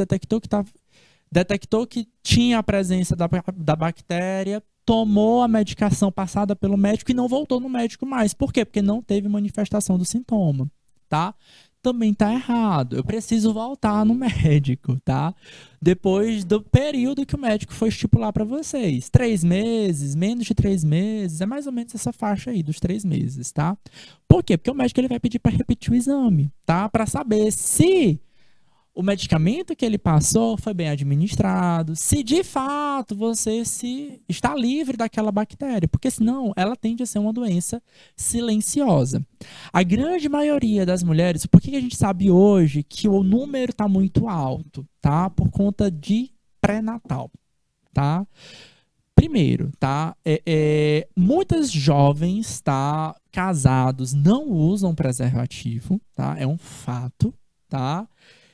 detectou que tinha a presença da bactéria, tomou a medicação passada pelo médico e não voltou no médico mais. Por quê? Porque não teve manifestação do sintoma, tá? Também tá errado. Eu preciso voltar no médico, tá? Depois do período que o médico foi estipular para vocês. 3 meses, menos de 3 meses, é mais ou menos essa faixa aí dos 3 meses, tá? Por quê? Porque o médico ele vai pedir para repetir o exame, tá? Para saber se o medicamento que ele passou foi bem administrado, se de fato você está livre daquela bactéria, porque senão ela tende a ser uma doença silenciosa. A grande maioria das mulheres, por que a gente sabe hoje que o número está muito alto, tá? Por conta de pré-natal, tá? Primeiro, tá? Muitas jovens, tá? Casados não usam preservativo, tá? É um fato, tá?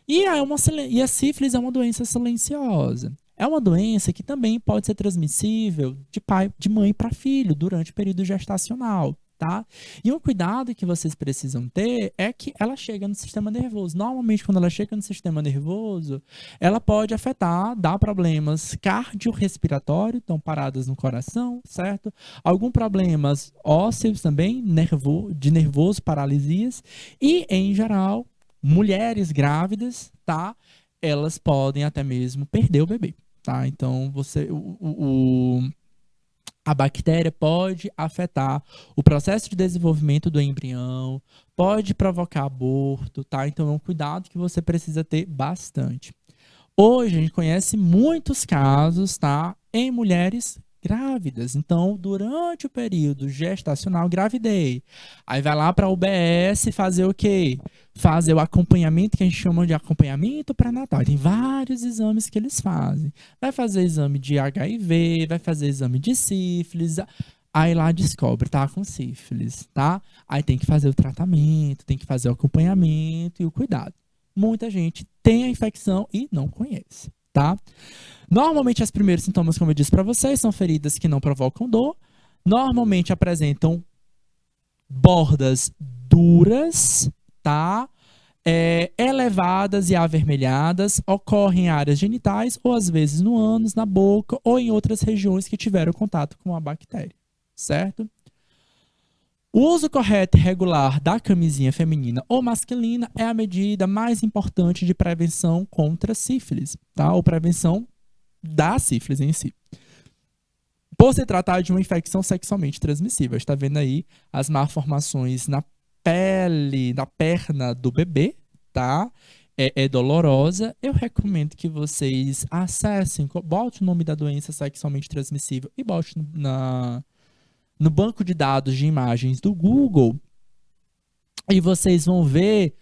E a sífilis é uma doença silenciosa. É uma doença que também pode ser transmissível de mãe para filho durante o período gestacional, tá? E um cuidado que vocês precisam ter é que ela chega no sistema nervoso. Normalmente, quando ela chega no sistema nervoso, ela pode afetar, dar problemas cardiorrespiratórios, então paradas no coração, certo? Alguns problemas ósseos também, de nervoso, paralisias. E, em geral, mulheres grávidas, tá? Elas podem até mesmo perder o bebê, tá? Então, a bactéria pode afetar o processo de desenvolvimento do embrião, pode provocar aborto, tá? Então é um cuidado que você precisa ter bastante. Hoje a gente conhece muitos casos, tá? Em mulheres grávidas. Então, durante o período gestacional, gravidez. Aí vai lá para a UBS fazer o quê? Fazer o acompanhamento que a gente chama de acompanhamento pré-natal. Tem vários exames que eles fazem. Vai fazer exame de HIV, vai fazer exame de sífilis. Aí lá descobre, tá com sífilis, tá? Aí tem que fazer o tratamento, tem que fazer o acompanhamento e o cuidado. Muita gente tem a infecção e não conhece, tá? Normalmente, os primeiros sintomas, como eu disse para vocês, são feridas que não provocam dor. Normalmente apresentam bordas duras, tá? Elevadas e avermelhadas, ocorrem em áreas genitais ou às vezes no ânus, na boca ou em outras regiões que tiveram contato com a bactéria, certo? O uso correto e regular da camisinha feminina ou masculina é a medida mais importante de prevenção contra sífilis, tá? Ou prevenção da sífilis em si. Por se tratar de uma infecção sexualmente transmissível. Está vendo aí as malformações na pele, na perna do bebê, tá? É dolorosa. Eu recomendo que vocês acessem, bote o nome da doença sexualmente transmissível e bote no banco de dados de imagens do Google e vocês vão ver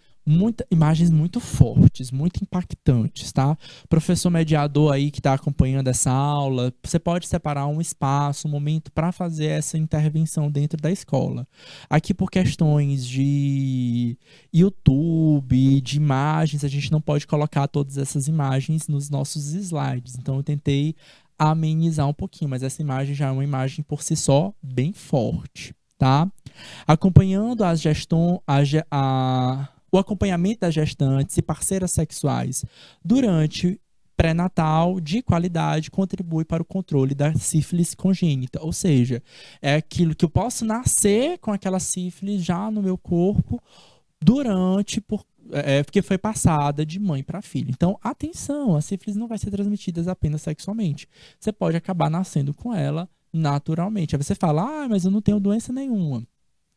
imagens muito fortes, muito impactantes, tá? Professor mediador aí que está acompanhando essa aula, você pode separar um espaço, um momento para fazer essa intervenção dentro da escola. Aqui por questões de YouTube, de imagens, a gente não pode colocar todas essas imagens nos nossos slides, então eu tentei amenizar um pouquinho, mas essa imagem já é uma imagem por si só bem forte, tá? Acompanhando o acompanhamento das gestantes e parceiras sexuais durante pré-natal de qualidade contribui para o controle da sífilis congênita, ou seja, é aquilo que eu posso nascer com aquela sífilis já no meu corpo porque foi passada de mãe para filho. Então, atenção, a sífilis não vai ser transmitida apenas sexualmente. Você pode acabar nascendo com ela naturalmente. Aí você fala, mas eu não tenho doença nenhuma.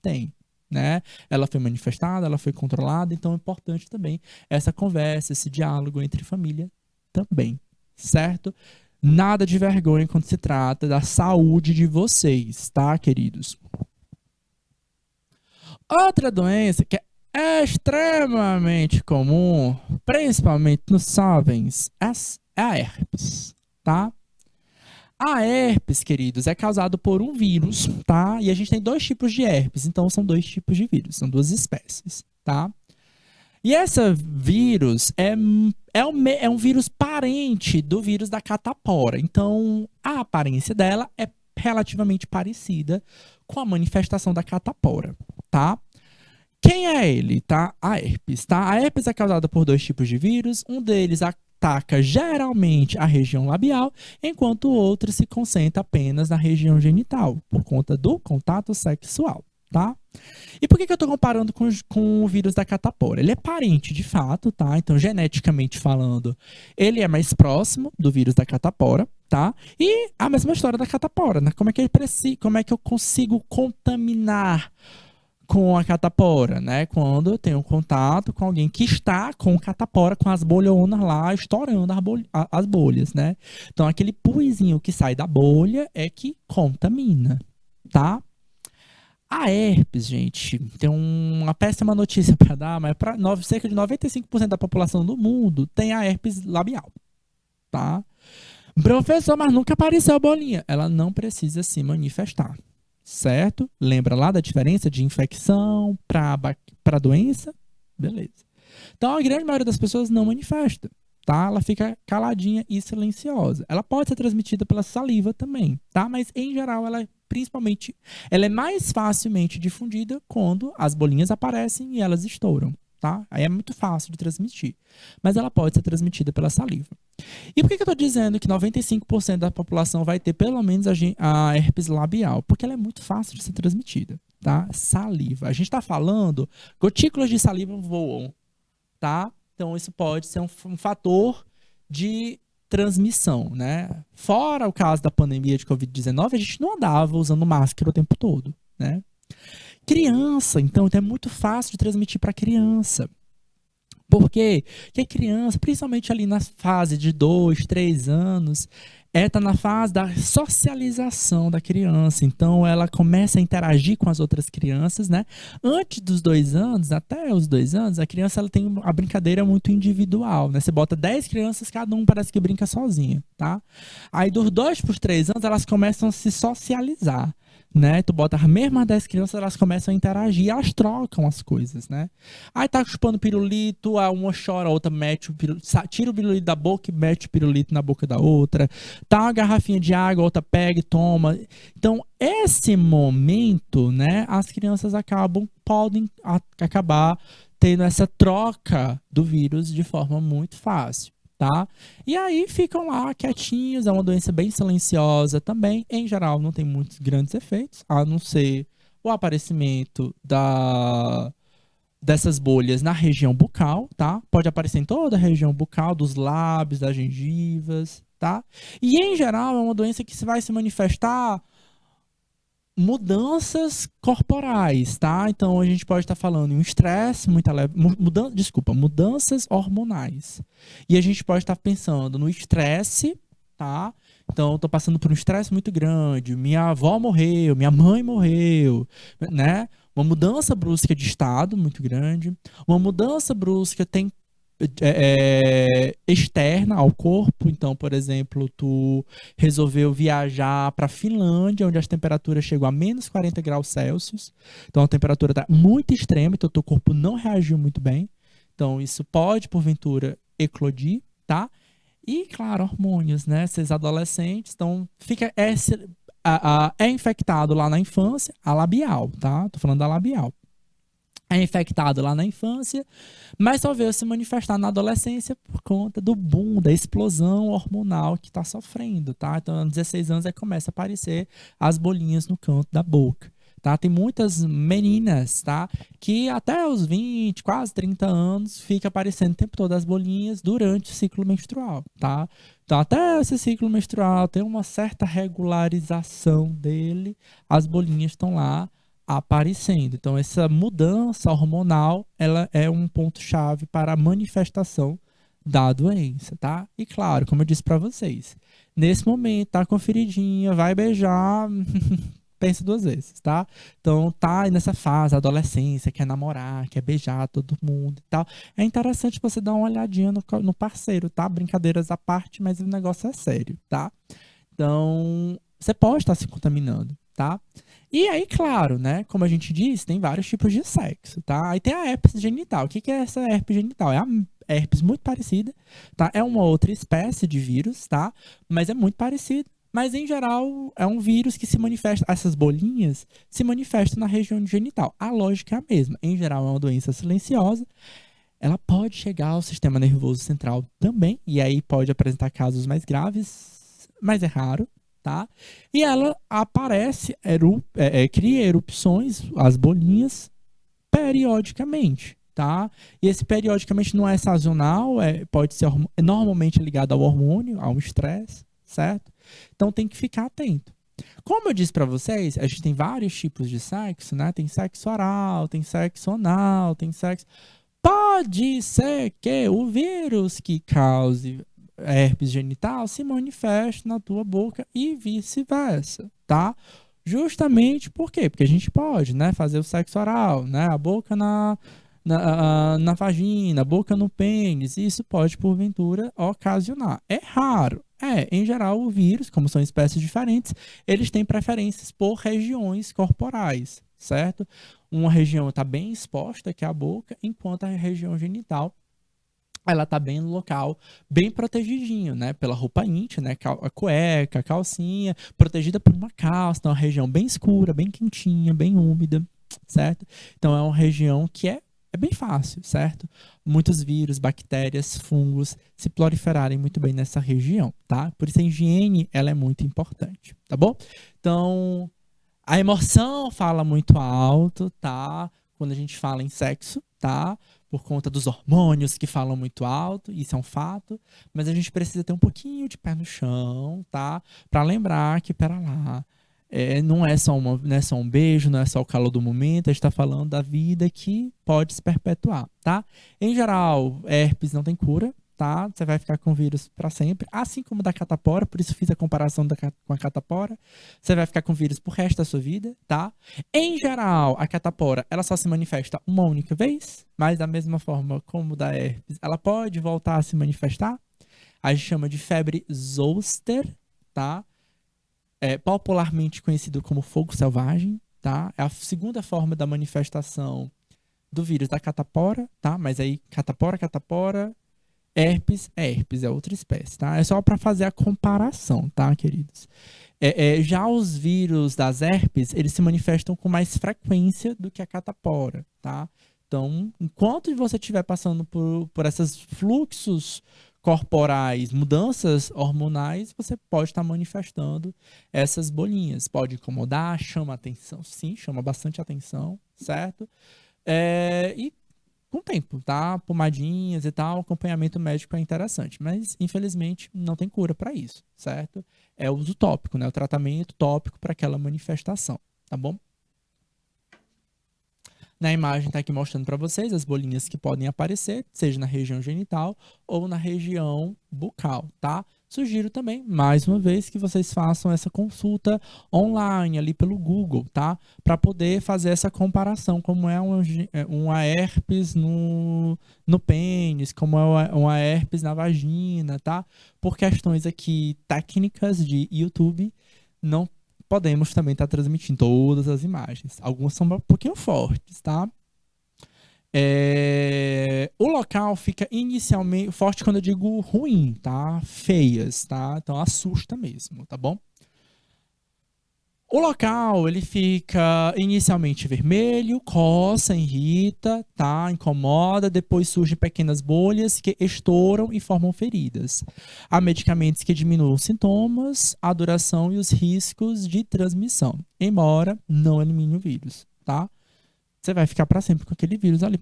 Tem, né? Ela foi manifestada, ela foi controlada, então é importante também essa conversa, esse diálogo entre família também, certo? Nada de vergonha quando se trata da saúde de vocês, tá, queridos? Outra doença que é extremamente comum, principalmente nos jovens, é a herpes, tá? A herpes, queridos, é causado por um vírus, tá? E a gente tem dois tipos de herpes, então são dois tipos de vírus, são duas espécies, tá? E esse vírus é um vírus parente do vírus da catapora. Então, a aparência dela é relativamente parecida com a manifestação da catapora, tá? Quem é ele, tá? A herpes, tá? A herpes é causada por dois tipos de vírus. Um deles ataca geralmente a região labial, enquanto o outro se concentra apenas na região genital, por conta do contato sexual, tá? E por que eu estou comparando com o vírus da catapora? Ele é parente, de fato, tá? Então, geneticamente falando, ele é mais próximo do vírus da catapora, tá? E a mesma história da catapora, né? Como é que eu consigo contaminar com a catapora, né? Quando eu tenho contato com alguém que está com catapora, com as bolhonas lá estourando as bolhas, né? Então, aquele puizinho que sai da bolha é que contamina, tá? A herpes, gente, tem uma péssima notícia para dar, mas cerca de 95% da população do mundo tem a herpes labial, tá? Professor, mas nunca apareceu a bolinha. Ela não precisa se manifestar. Certo? Lembra lá da diferença de infecção para doença? Beleza. Então, a grande maioria das pessoas não manifesta, tá? Ela fica caladinha e silenciosa. Ela pode ser transmitida pela saliva também, tá? Mas, em geral, ela é principalmente, ela é mais facilmente difundida quando as bolinhas aparecem e elas estouram, tá? Aí é muito fácil de transmitir, mas ela pode ser transmitida pela saliva. E por que eu estou dizendo que 95% da população vai ter pelo menos a herpes labial? Porque ela é muito fácil de ser transmitida, tá? Saliva. A gente está falando, gotículas de saliva voam, tá? Então isso pode ser um fator de transmissão, né? Fora o caso da pandemia de Covid-19, a gente não andava usando máscara o tempo todo, né? Criança, então é muito fácil de transmitir para criança. Por quê? Porque a criança, principalmente ali na fase de 2, 3 anos, tá na fase da socialização da criança. Então, ela começa a interagir com as outras crianças, né? Antes dos 2 anos, até os 2 anos, a criança ela tem a brincadeira muito individual, né? Você bota 10 crianças, cada um parece que brinca sozinha, tá? Aí, dos 2 para os 3 anos, elas começam a se socializar, né? Tu bota as mesmas 10 crianças, elas começam a interagir, elas trocam as coisas, né? Aí tá chupando pirulito, a uma chora, a outra mete o pirulito, tira o pirulito da boca e mete o pirulito na boca da outra. Tá uma garrafinha de água, a outra pega e toma. Então, esse momento, né, as crianças podem acabar tendo essa troca do vírus de forma muito fácil. Tá? E aí ficam lá quietinhos, é uma doença bem silenciosa também. Em geral, não tem muitos grandes efeitos, a não ser o aparecimento dessas bolhas na região bucal, tá? Pode aparecer em toda a região bucal, dos lábios, das gengivas, tá? E em geral, é uma doença que vai se manifestar mudanças corporais, tá? Então a gente pode estar falando em um estresse muito elevado, mudanças hormonais. E a gente pode estar pensando no estresse, tá? Então eu tô passando por um estresse muito grande, minha avó morreu, minha mãe morreu, né? Uma mudança brusca de estado muito grande, uma mudança brusca externa ao corpo. Então, por exemplo, tu resolveu viajar para a Finlândia, onde as temperaturas chegam a menos 40 graus Celsius. Então, a temperatura está muito extrema, então o teu corpo não reagiu muito bem. Então, isso pode, porventura, eclodir, tá? E, claro, hormônios, né? Esses adolescentes, então, é infectado lá na infância, a labial, tá? Tô falando da labial. É infectado lá na infância, mas só veio se manifestar na adolescência por conta do boom, da explosão hormonal que está sofrendo, tá? Então, aos 16 anos, começa a aparecer as bolinhas no canto da boca, tá? Tem muitas meninas, tá? Que até os 20, quase 30 anos, fica aparecendo o tempo todo as bolinhas durante o ciclo menstrual, tá? Então, até esse ciclo menstrual tem uma certa regularização dele, as bolinhas estão lá aparecendo. Então, essa mudança hormonal, ela é um ponto-chave para a manifestação da doença, tá? E claro, como eu disse para vocês, nesse momento, tá conferidinha, vai beijar, pensa 2 vezes, tá? Então, tá nessa fase, adolescência, quer namorar, quer beijar todo mundo e tal. É interessante você dar uma olhadinha no parceiro, tá? Brincadeiras à parte, mas o negócio é sério, tá? Então, você pode estar se contaminando, tá? E aí, claro, né? Como a gente disse, tem vários tipos de sexo, tá? Aí tem a herpes genital. O que é essa herpes genital? É a herpes muito parecida, tá? É uma outra espécie de vírus, tá? Mas é muito parecido. Mas, em geral, é um vírus que se manifesta, essas bolinhas se manifestam na região genital. A lógica é a mesma. Em geral, é uma doença silenciosa. Ela pode chegar ao sistema nervoso central também, e aí pode apresentar casos mais graves, mas é raro. Tá? E ela aparece, cria erupções, as bolinhas, periodicamente, tá? E esse periodicamente não é sazonal, pode ser normalmente ligado ao hormônio, ao estresse, certo? Então tem que ficar atento. Como eu disse para vocês, a gente tem vários tipos de sexo, né? Tem sexo oral, tem sexo anal, tem sexo... Pode ser que o vírus que cause herpes genital se manifesta na tua boca e vice-versa, tá? Justamente por quê? Porque a gente pode, né, fazer o sexo oral, né, a boca na vagina, a boca no pênis, e isso pode, porventura, ocasionar. É raro. Em geral, o vírus, como são espécies diferentes, eles têm preferências por regiões corporais, certo? Uma região está bem exposta, que é a boca, enquanto a região genital ela tá bem no local, bem protegidinho, né? Pela roupa íntima, né? A cueca, a calcinha, protegida por uma calça, então é uma região bem escura, bem quentinha, bem úmida, certo? Então é uma região que é bem fácil, certo? Muitos vírus, bactérias, fungos se proliferarem muito bem nessa região, tá? Por isso a higiene, ela é muito importante, tá bom? Então, a emoção fala muito alto, tá? Quando a gente fala em sexo, tá? Por conta dos hormônios que falam muito alto, isso é um fato. Mas a gente precisa ter um pouquinho de pé no chão, tá? Pra lembrar que, pera lá, não é só um beijo, não é só o calor do momento, a gente tá falando da vida que pode se perpetuar, tá? Em geral, herpes não tem cura, tá? Você vai ficar com o vírus para sempre, assim como da catapora, por isso fiz a comparação com a catapora. Você vai ficar com o vírus pro resto da sua vida, tá? Em geral, a catapora, ela só se manifesta uma única vez, mas da mesma forma como da herpes, ela pode voltar a se manifestar. A gente chama de febre zoster, tá? É popularmente conhecido como fogo selvagem, tá? É a segunda forma da manifestação do vírus da catapora, tá? Mas aí catapora, herpes é herpes, é outra espécie, tá? É só para fazer a comparação, tá, queridos? Já os vírus das herpes, eles se manifestam com mais frequência do que a catapora, tá? Então, enquanto você estiver passando por esses fluxos corporais, mudanças hormonais, você pode estar manifestando essas bolinhas. Pode incomodar, chama atenção, sim, chama bastante atenção, certo? E com o tempo, tá? Pomadinhas e tal, acompanhamento médico é interessante, mas infelizmente não tem cura para isso, certo? É o uso tópico, né? O tratamento tópico para aquela manifestação, tá bom? Na imagem está aqui mostrando para vocês as bolinhas que podem aparecer, seja na região genital ou na região bucal, tá? Sugiro também, mais uma vez, que vocês façam essa consulta online ali pelo Google, tá? Para poder fazer essa comparação, como é uma herpes no pênis, como é uma herpes na vagina, tá? Por questões aqui técnicas de YouTube, não podemos também estar transmitindo todas as imagens. Algumas são um pouquinho fortes, tá? O local fica inicialmente forte quando eu digo ruim, tá? Feias, tá? Então assusta mesmo, tá bom? O local, ele fica inicialmente vermelho, coça, irrita, tá? Incomoda, depois surgem pequenas bolhas que estouram e formam feridas. Há medicamentos que diminuem os sintomas, a duração e os riscos de transmissão, embora não elimine o vírus, tá? Você vai ficar para sempre com aquele vírus ali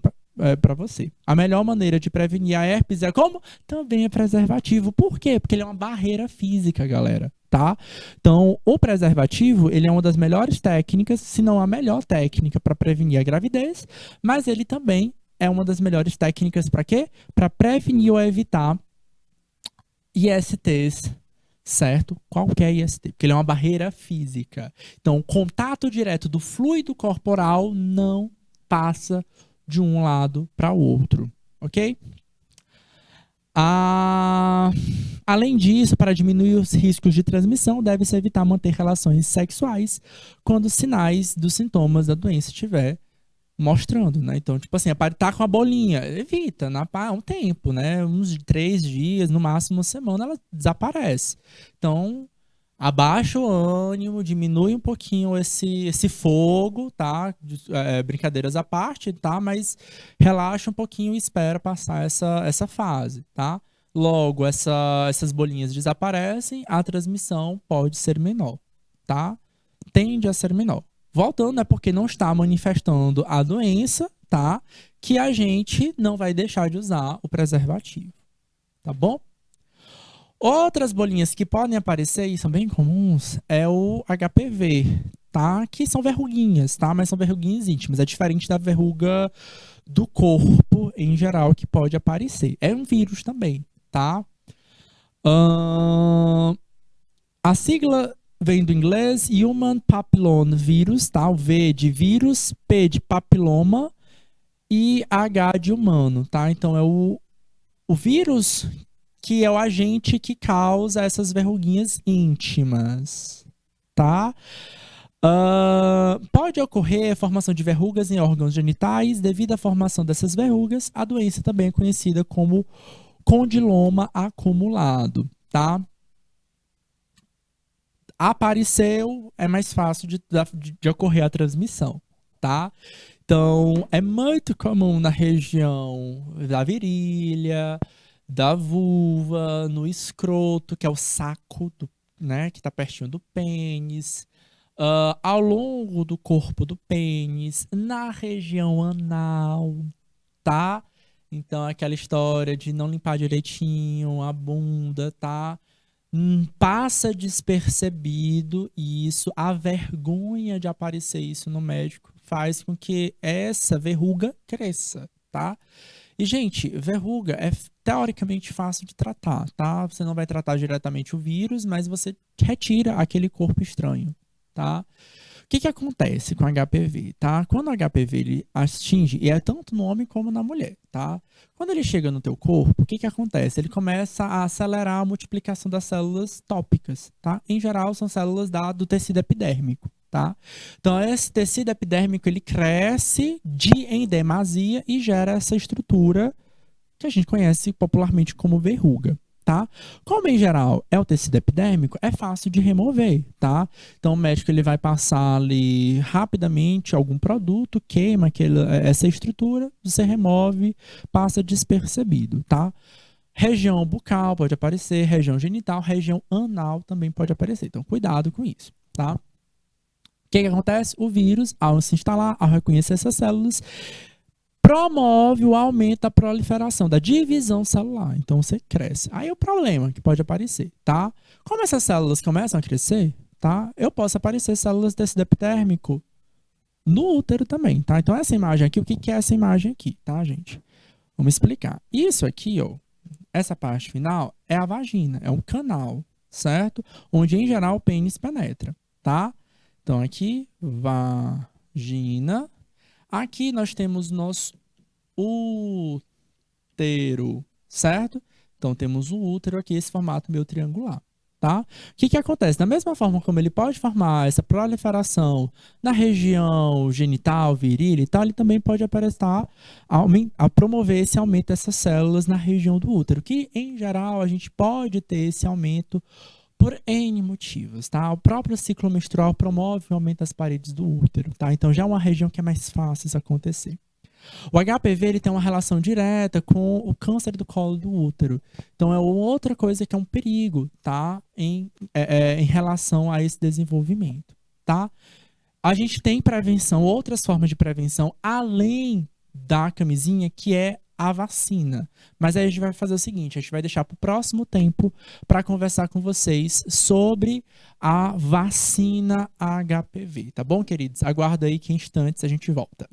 para você. A melhor maneira de prevenir a herpes é como? Também é preservativo. Por quê? Porque ele é uma barreira física, galera, tá? Então, o preservativo, ele é uma das melhores técnicas, se não a melhor técnica para prevenir a gravidez, mas ele também é uma das melhores técnicas para quê? Para prevenir ou evitar ISTs, certo? Qualquer IST, porque ele é uma barreira física. Então, o contato direto do fluido corporal não passa de um lado para o outro, ok? Além disso, para diminuir os riscos de transmissão, deve-se evitar manter relações sexuais quando os sinais dos sintomas da doença estiver mostrando, né? Então, tipo assim, tá com a bolinha, evita, um tempo, né? Uns 3 dias, no máximo uma semana, ela desaparece. Então, abaixa o ânimo, diminui um pouquinho esse fogo, tá? Brincadeiras à parte, tá? Mas relaxa um pouquinho e espera passar essa fase, tá? Logo, essas bolinhas desaparecem, a transmissão pode ser menor, tá? Tende a ser menor. Voltando, é porque não está manifestando a doença, tá? Que a gente não vai deixar de usar o preservativo, tá bom? Outras bolinhas que podem aparecer e são bem comuns é o HPV, tá? Que são verruguinhas, tá? Mas são verruguinhas íntimas. É diferente da verruga do corpo em geral que pode aparecer. É um vírus também, tá? A sigla vem do inglês Human Papillon Virus, tá? O V de vírus, P de papiloma e H de humano, tá? Então é o vírus que é o agente que causa essas verruguinhas íntimas, tá? Pode ocorrer a formação de verrugas em órgãos genitais. Devido à formação dessas verrugas, a doença também é conhecida como condiloma acumulado, tá? Apareceu, é mais fácil de ocorrer a transmissão, tá? Então, é muito comum na região da virilha, da vulva, no escroto, que é o saco, né, que está pertinho do pênis, ao longo do corpo do pênis, na região anal, tá? Então, aquela história de não limpar direitinho a bunda, tá? Passa despercebido isso, a vergonha de aparecer isso no médico faz com que essa verruga cresça, tá? E, gente, verruga é teoricamente fácil de tratar, tá? Você não vai tratar diretamente o vírus, mas você retira aquele corpo estranho, tá? O que acontece com HPV, tá? Quando o HPV ele atinge, e é tanto no homem como na mulher, tá? Quando ele chega no teu corpo, o que acontece? Ele começa a acelerar a multiplicação das células tópicas, tá? Em geral, são células do tecido epidérmico, tá? Então, esse tecido epidérmico, ele cresce em demasia e gera essa estrutura que a gente conhece popularmente como verruga, tá? Como em geral é o tecido epidérmico, é fácil de remover, tá? Então o médico ele vai passar ali rapidamente algum produto, queima essa estrutura, você remove, passa despercebido, tá? Região bucal pode aparecer, região genital, região anal também pode aparecer. Então cuidado com isso, tá? O que acontece? O vírus, ao se instalar, ao reconhecer essas células, promove o aumento da proliferação, da divisão celular. Então você cresce. Aí o problema que pode aparecer, tá? Como essas células começam a crescer, tá? Eu posso aparecer células de tecido epidérmico no útero também, tá? Então essa imagem aqui, o que é essa imagem aqui, tá, gente? Vamos explicar. Isso aqui, ó, essa parte final é a vagina, é um canal, certo? Onde em geral o pênis penetra, tá? Então aqui, vagina. Aqui nós temos nosso útero, certo? Então temos o útero aqui, esse formato meio triangular, tá? O que acontece? Da mesma forma como ele pode formar essa proliferação na região genital, virilha e tal, ele também pode aparecer a promover esse aumento dessas células na região do útero, que em geral a gente pode ter esse aumento por N motivos, tá? O próprio ciclo menstrual promove o aumento das paredes do útero, tá? Então já é uma região que é mais fácil isso acontecer. O HPV ele tem uma relação direta com o câncer do colo do útero. Então é outra coisa que é um perigo, tá? Em relação a esse desenvolvimento, tá? A gente tem prevenção, outras formas de prevenção, além da camisinha, que é a vacina. Mas aí a gente vai fazer o seguinte, a gente vai deixar para o próximo tempo para conversar com vocês sobre a vacina HPV, tá bom, queridos? Aguarda aí que em instantes a gente volta.